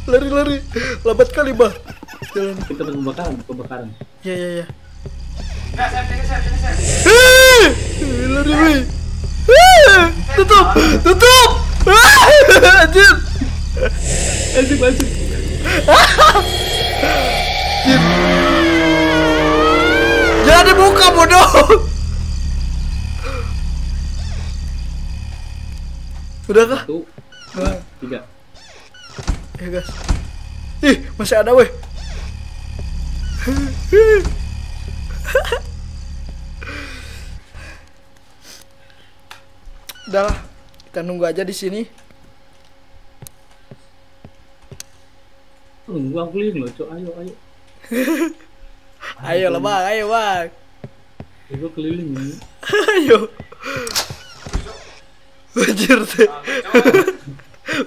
Lari. Lambat kali, Bah. Jalan. Kita pembakaran. Ya. Nah, sini, Sep. Lari, weh. Tutup. Anjir. Masuk. Jangan dibuka, bodoh. Udah kah? 1, 2, 3. Ya, guys. Ih, masih ada, weh. Udah lah, kita nunggu aja di sini. Gua keliling loh, Cok. Ayo. Ayo lah, Bang. Gua keliling nih. Ayo. Anjir teh.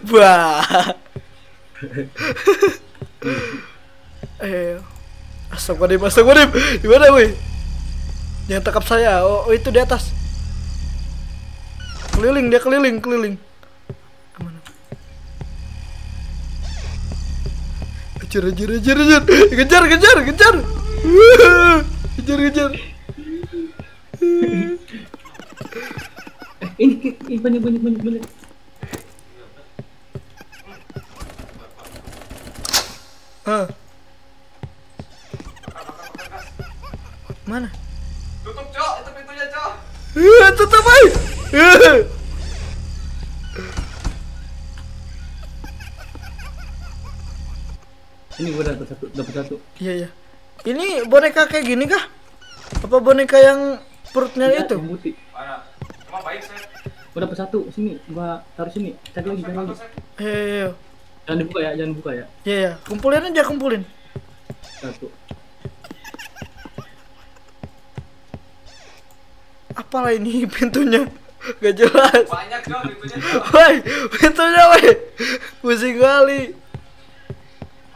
Bah. Astagfirullahaladzim. Gimana, weh? Jangan tangkap saya. Oh, itu di atas. Keliling. Aman. Kejar. Kejar. Ini banyak. Hah? Mana? Tutup, Cok. Itu pintunya, Cok. Tutup, ay. Ini gua dapat satu. Iya. Ini boneka kayak gini kah? Apa boneka yang perutnya Iya, itu? yang putih. Mana? Cuma baik, Sep. Gua dapat satu. Sini, gua taruh sini. Cari lagi. Iya. Jangan dibuka ya. Iya. Kumpulin. Satu. Apalah ini pintunya? Gak jelas. Banyak, Cok, pintunya, Cok. Woi, pintunya, woi. Pusing kali.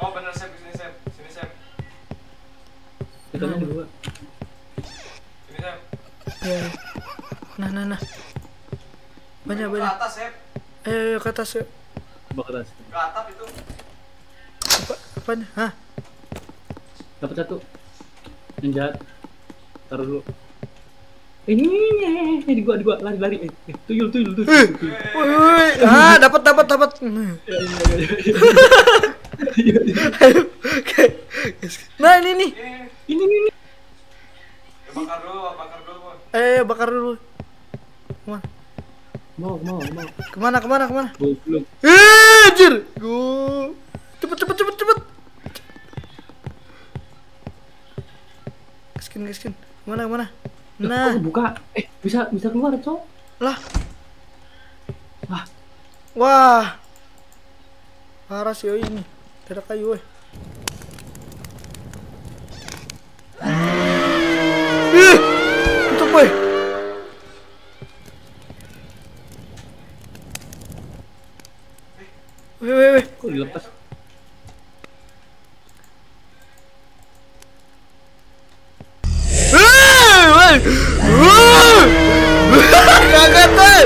Oh, bener, Sep. Sini, Sep. Kita yang dua. Sini, Sep. Iya. Nah. Banyak. Ke atas, Sep. Ayo ke atas yuk. Bakar atas. Ke atap itu. Apanya? Hah? Dapat satu. Yang jahat. Taruh dulu. Ini di gua lari. Tuyul. Woi. Dapat. Ayo. Oke. Nah, ini nih. Ini. Ya, bakar dulu, Boy. Bakar dulu. Mau. Kemana? Belum. Anjir. Gua. Cepet. Gaskin. Kemana? Nah. Buka. Bisa keluar, Cok. Lah. Wah. Parah sih ini. Tidak kayu, weh. Tutup, weh. Weh. Kok dilepas? Kaget, weh.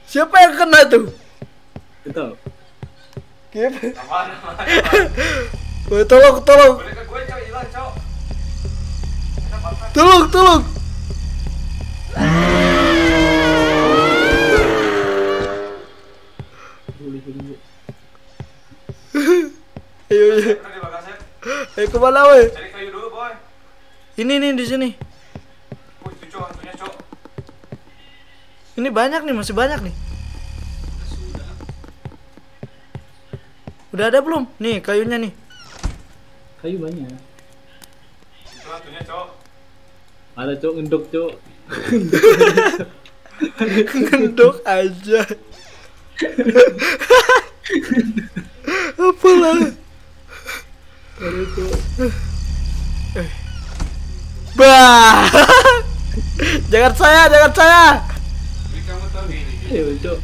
Siapa yang kena tuh? Itu. Gimana? Mana? Weh, tolong. Boleh ke gue, Cok. Hilang, Cok. Kita bakar. Tolong. Boleh. Ayo. Udah dibakar, Sep. Ayo kemana, weh? Cari kayu dulu, Boy. Ini di sini. Wih, itu, Cok. Hantunya, Cok. Ini banyak nih, masih banyak nih. Udah ada belum? Nih kayunya nih. Kayu banyak. Itu hantunya, Cok. Ada, Cok, ngendok, Cok. Ngendok aja. Apalah. Ada, Cok. Bah. Jangan saya. Jadi kamu tahu gini. Ayo, Cok.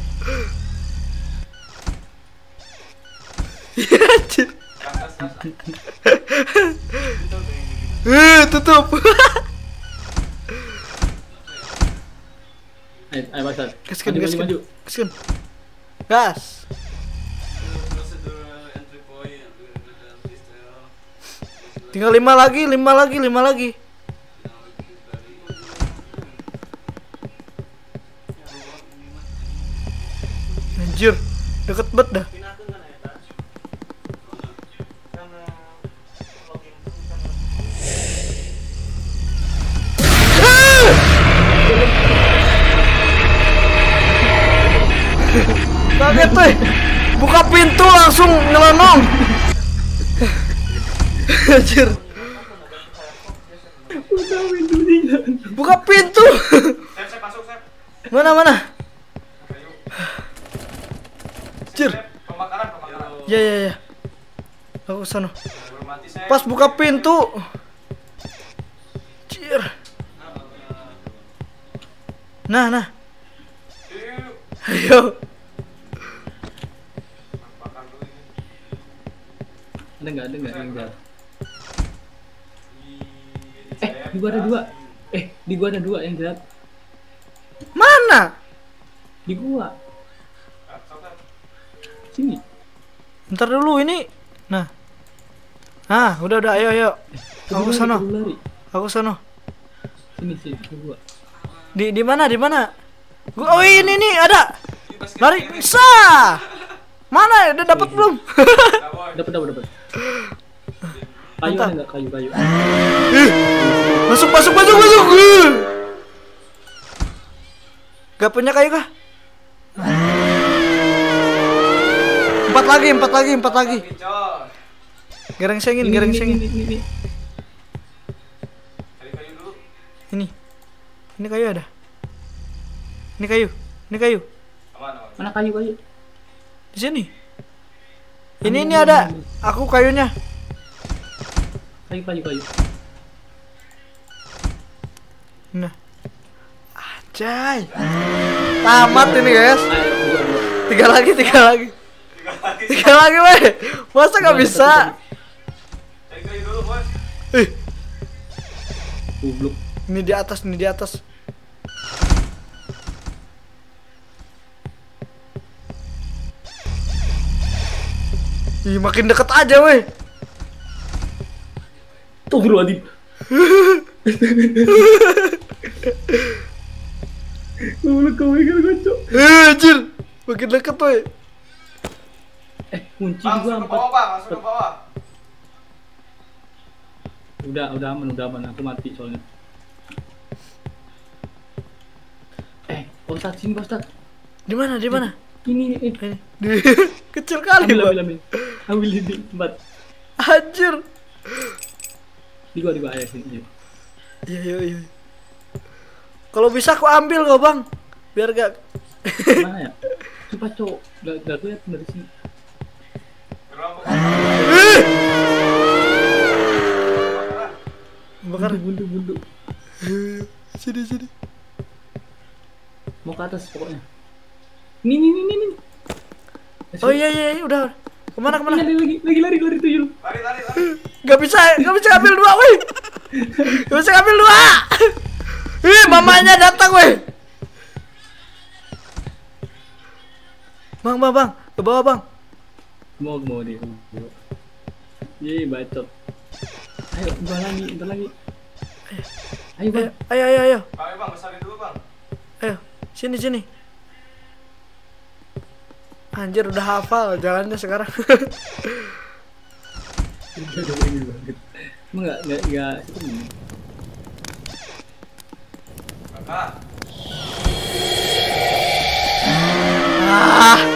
Anjir. Atas. Tutup. Ayo, pasar. Gaskan. Maju. Gas. Tinggal 5 lagi, 5 lagi, 5 lagi. Anjir, deket bet dah. Kaget tuh, buka pintu langsung ngelonong. Anjir, buka pintu. Sep, masuk, Sep. Mana? Kayu. Anjir. Sep, pembakaran. Ya. Aku kesana. Baru mati, Sep. Pas buka pintu. Anjir. Nah. Yuk. Ayo. Bakar dulu ini. Ada nggak yang jalan? Sep. Di gua ada 2. Di gua ada 2 yang jalan. Mana? Di gua. Sok, Sep. Sini. Ntar dulu ini. Nah. Udah, ayo. Aku kesana. Lari. Aku kesana. Sini di gua. Di mana? Oh ini nih ada. Lari bisa. Mana? Udah dapat belum? Dapat. Kayu Mantap. ada nggak kayu? Masuk. Gak punya kayu kah? 4 lagi. Cok. Gerengsengin. Ini. Cari kayu dulu. Ini kayu ada. Ini kayu. Aman. Mana kayu? Di sini. Ini ada. Aku kayunya. Kayu. Nah. Anjay. Tamat ini, guys. Ayo, 3 lagi. 3 lagi, weh. Masa gak bisa? Cari kayu dulu, Bos. Goblok. Ini di atas. Ih, makin deket aja, weh. Astagfirullahaladzim. Goblok kau ikan kocok. Anjir. Makin deket, weh. Kunci Bang, gua masuk ke 4. bawah, Bang. Masuk ke bawah. Udah aman. Aku mati soalnya. Pak Ustadz, sini Pak Ustadz. Di mana? Ini. Kecil kali, Bang. Ambil ini tempat. Anjir. Di gua ayo sini. Iya. Kalau bisa aku ambil kok, Bang. Biar gak Mana ya? Coba cok. Gak kelihatan dari sini. Gerombol. bakar. Buntu. Sini. Mau ke atas pokoknya. Nih. Oh iya, udah. Kemana? Lagi lari tuyul. Lari. Gak bisa ambil 2, weh. Gak bisa ambil 2. Ih, mamanya datang, weh. Bang, ke bawah, Bang. Mau dia. Ye, bacot. Ayo, bentar lagi. Ayo, Bang. Ayo. Bang, besarin dulu, Bang. Ayo, sini. Anjir, udah hafal jalannya sekarang. Udah banget. Emang enggak itu. Bakar.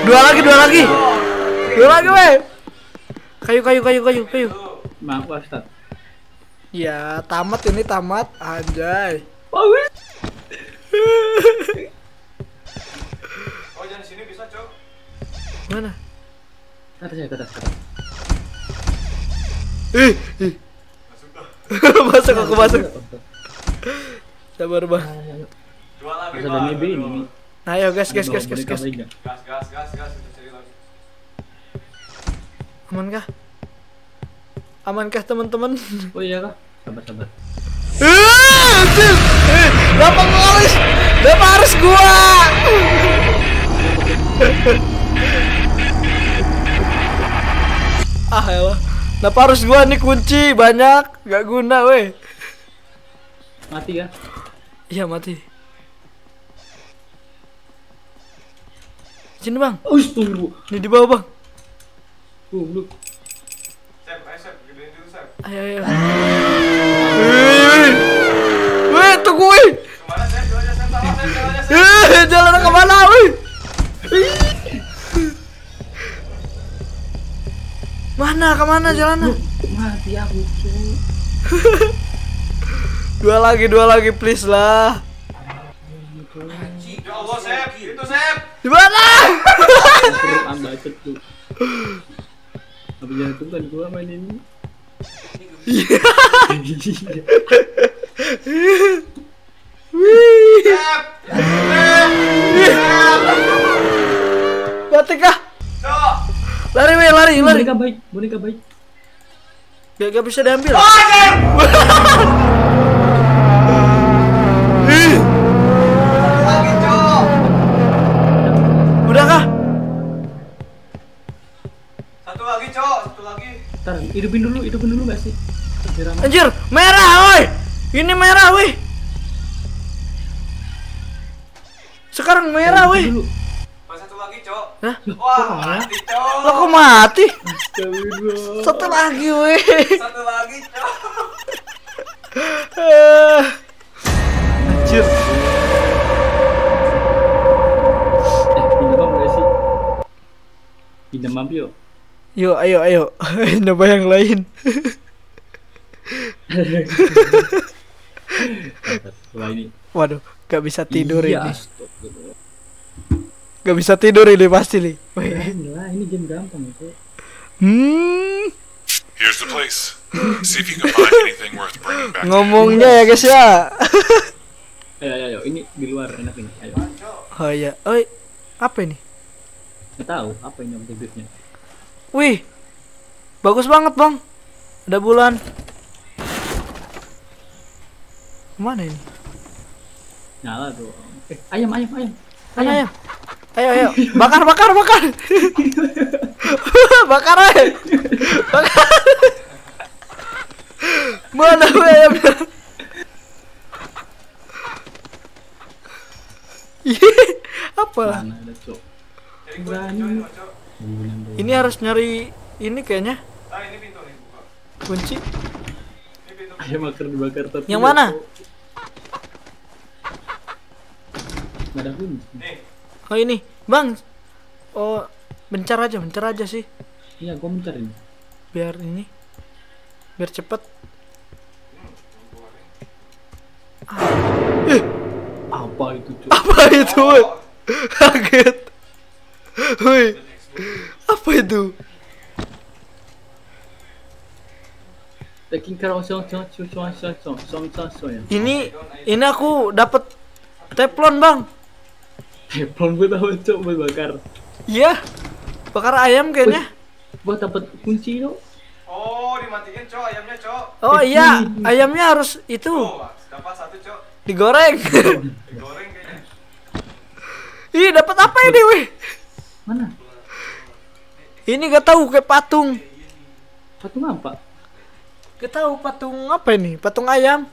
Dua lagi, weh. Kayu. Maaf, Pak Ustaz. Ya, tamat, anjay. Bagus. Oh, jangan sini bisa, Cok. Mana? Ke atas. Ih. Masuk dah. Masuk. Sabar, Bang. Ayo. Dua lagi, Harus ada Bang. nebe ini. Nah, ayo gas. Boneka baik nggak? Gas. Kita cari lagi. Amankah teman-teman? Oh iya kah? Sabar. Anjir. Kenapa ngelis? Kenapa harus gua? Elah. Kenapa harus gua nih kunci banyak, gak guna weh. Mati ya? Iya mati. Sini bang. Tunggu. Nih di bawah bang. Tunggu. Sep, ayo Sep, gedein dulu Sep. Ayo. Weh, tunggu weh. Kemana Sep? Jalan Sep, salah Sep, jalannya Sep. Jalan kemana weh? Kemana jalannya? Mati aku cuy. Dua lagi please lah. Ya Allah Sep, itu Sep. Di mana? Ambil tuh. Tapi jantung kan gua main ini. Wih. Sep. Mati kah? Cok. Lari weh, lari. Boneka baik. Gak bisa diambil. Oh, Sep. Satu lagi, Cok. Udah kah? Satu lagi, Cok. Satu lagi. Ntar hidupin dulu gak sih? Anjir, merah woi. Ini merah weh. Sekarang merah weh. Satu lagi, Cok. Hah? Wah, mati, Cok. Lo kok mati? Astagfirullah. Satu lagi weh. Satu lagi, Cok. Anjir. Pinjam apa gak sih? Pinjam mampi yuk. Yuk, ayo. Nyoba yang lain. Wah ini. Waduh, gak bisa tidur Iya, ini. astagfirullah. Gak bisa tidur ini pasti nih. Lah, ini game gampang itu. Here's the place. See if you can find anything worth bringing back. Ngomongnya ya guys ya. Ayo, ini di luar enak ini. Ayo. Oh iya, oi, apa ini? Nggak tahu apa ini objektifnya. Wih, bagus banget bang. Ada bulan. Mana ini? Nyala tuh. Ayam. Mana ya? Ayo. Bakar. Bakar aja. Bakar. Mana ayamnya? Apa? Mana ada cok. Jadi Berani. Cok. Ini harus nyari ini kayaknya Ah, ini pintu nih, buka. kunci. Ini pintu. Ayam bakar dibakar tapi. Yang mana? Nggak ada kunci. Nih. Oh ini, bang. Oh, bencar aja sih. Iya, gua mencari. Biar cepet. Apa itu cok? Apa itu? Woi? Kaget. Woi. Apa itu? Taking care of song ya. Ini aku dapat teflon, Bang. Teflon gue tahu cok buat bakar. Iya. Bakar ayam kayaknya. Buat dapat kunci lo. Oh, dimatiin, Cok, ayamnya, Cok. Oh iya, ayamnya harus itu Oh, dapat satu, Cok. digoreng. Digoreng kayaknya. Ih, dapat apa ini, weh? Mana? Ini gak tahu kayak patung. Patung apa? Gak tahu patung apa ini? Patung ayam.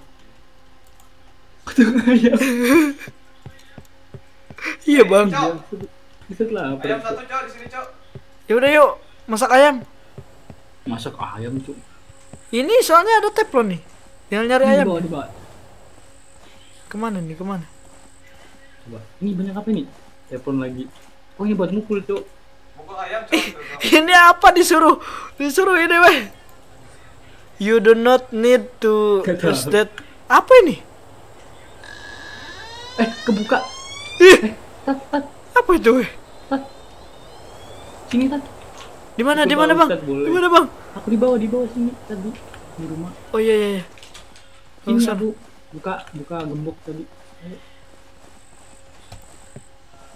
Patung ayam. Iya, Bang. Cok. Bisa lah. Ayam satu, Cok, di sini, Cok. Ya udah yuk, masak ayam. Masak ayam cok. Ini soalnya ada teflon nih. Tinggal nyari ayam. Di bawah. Kemana nih? Coba. Ini banyak apa nih? Telepon lagi. Oh ini buat mukul cok. Mukul ayam, Cok. Tuh, Cok. Ini apa disuruh ini, weh. You do not need to Gak tahu. use that. Apa ini? Kebuka. Ih, Tat. apa itu, weh? Sini tat. Di mana, Itu Bang? Pak Ustadz boleh. Di mana, Bang? Aku di bawah sini tadi di rumah. Oh iya. Sini Usah. aku buka gembok tadi. Ayo.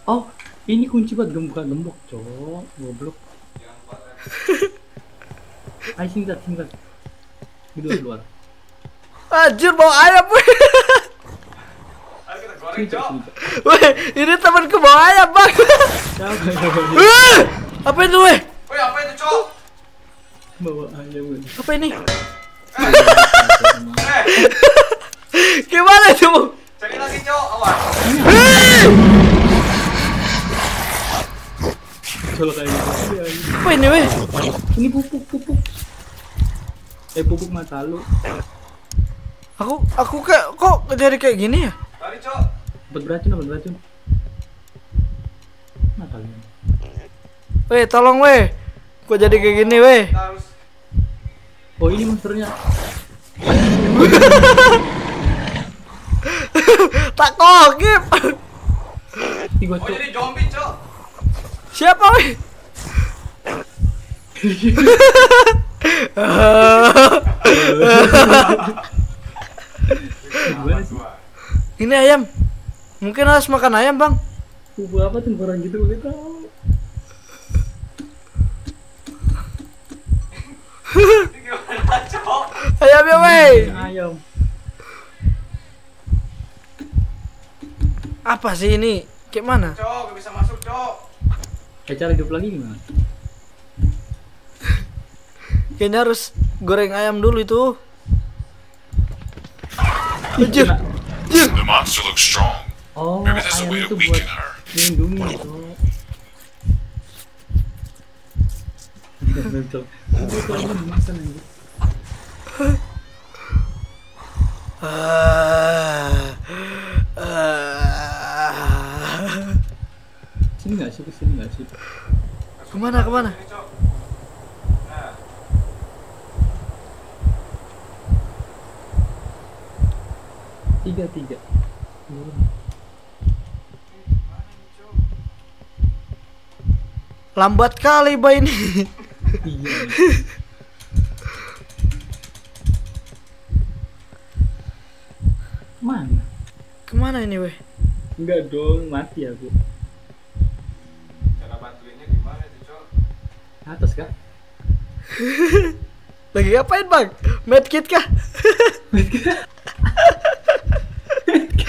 Oh ini kunci buat buka gembok cok. Goblok. Ayo sini tat. Di luar. Anjir, bawa ayam, weh. Ayo kita goreng, Sini Cok. Cok. Weh, ini temanku bawa ayam, Bang. Siapa? Apa itu, weh? Woi, apa itu, Cok? Bawa ayam kan. Apa ini? Eh, Gimana itu? cari lagi, Cok. Awas. Kalau kayak gitu. Apa ini weh? Ini pupuk. Pupuk mata lu. Aku kok jadi kayak gini ya? Lari, Cok. Dapat beracun. Nah kalian. Weh, tolong weh. Kok jadi kayak gini weh? Kita harus Oh ini monsternya. Tak kogip. Tiga Oh, cok. jadi zombie, Cok. Siapa weh? Gimana sih? Ini ayam. Mungkin harus makan ayam, Bang. Pupuk apa tuh orang gitu gak tahu. Ini gimana, Cok? Ayam ya weh. Ayam. Apa sih ini? Kayak mana? Cok, gak bisa masuk, Cok. Cara hidup lagi gimana? Kayaknya harus goreng ayam dulu itu. Anjir. The monster looks strong. Oh, Maybe there's a ayam way itu to buat weaken her. melindungi cok. Cok. Itu ayam dimakan aja. Sini nggak sih? Kesini nggak sih? Kemana? Ini, Cok. Nah, Tiga. Lambat kali bay ini. Iya. Mana? Kemana ini weh? Enggak dong, mati aku. cara bantuinnya gimana tuh, Cok? Atas kak? Lagi ngapain bang? Medkit kah?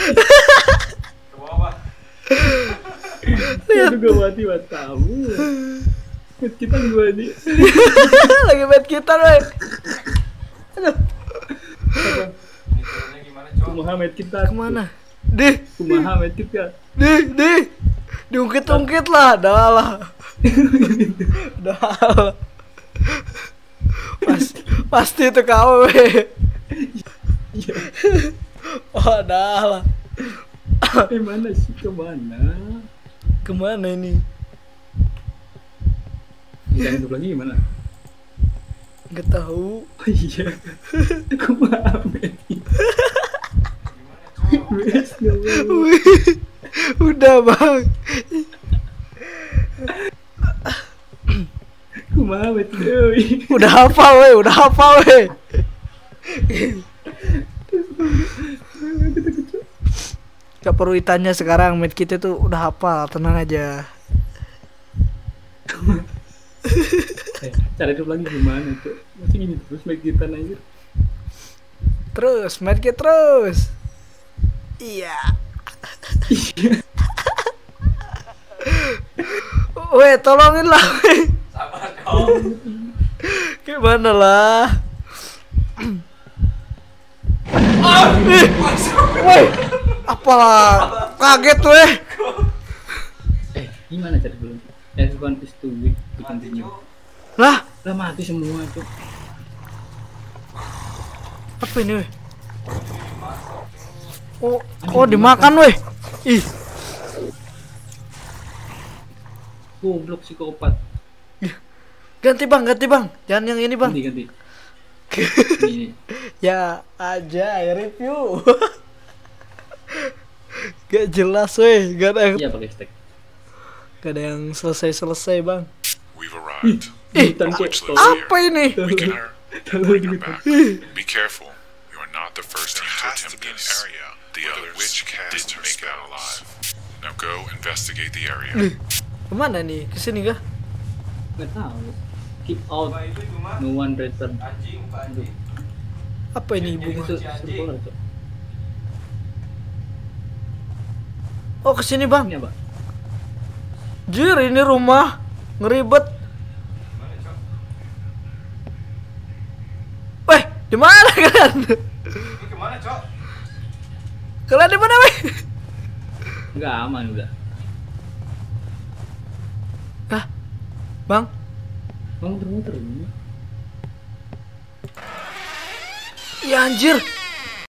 Ke bawah. Lihat juga mati buat kamu. Kita gua nih. Lagi medkitan weh. Aduh. Ini turunnya gimana, Cok? Kumaha med kita. Kemana? Dih, Kumaha med kita. dih. Diungkit-ungkit lah, dah lah. Pasti itu kau weh. Iya. Oh, dah lah. Mana sih kemana? Kemana ini? Kita hidup lagi gimana? Nggak tahu. Oh iya. Kumaha med kita. Wes, nggak mau. Wih, udah bang. Kumaha med kita. Udah hafal weh. Gak perlu ditanya sekarang, med kita tuh udah hafal, tenang aja. Cara hidup lagi gimana tuh? Masih gini terus med kita aja. Terus, med kita terus. Iya. Weh, tolongin lah weh. Sabar, Cok. Gimana lah? Weh, apalah, kaget weh. Gimana cara belum? Everyone is too weak to continue. Lah, Lah mati semua tuh. apa ini weh? Oh dimakan weh. Ih, Goblok psikopat. ganti bang. Jangan yang ini bang. Ganti. Ini. Ya aja review. Gak jelas weh, gak ada Iya pakai stack. Gak ada yang selesai bang. We've arrived. Hutan Which kok. lives here. Apa ini? Weaken her. Kalau Bring her gitu. back. Be careful. You are not the first team to attempt this. The others did make it out alive. Now go investigate the area. Kemana nih? Kesini kah? Nggak tahu. Keep out. Nah, itu cuma No one return. anjing, Pak anjing. Apa ini ibu? Itu circular cok. Oh kesini bang. Ini apa? Jir ini rumah ngeribet. Gimana, Cok? Di mana kalian? Ini kemana, Cok? Kalian di mana, weh? Enggak aman udah. Hah? Bang? Bang muter-muter. Ya anjir.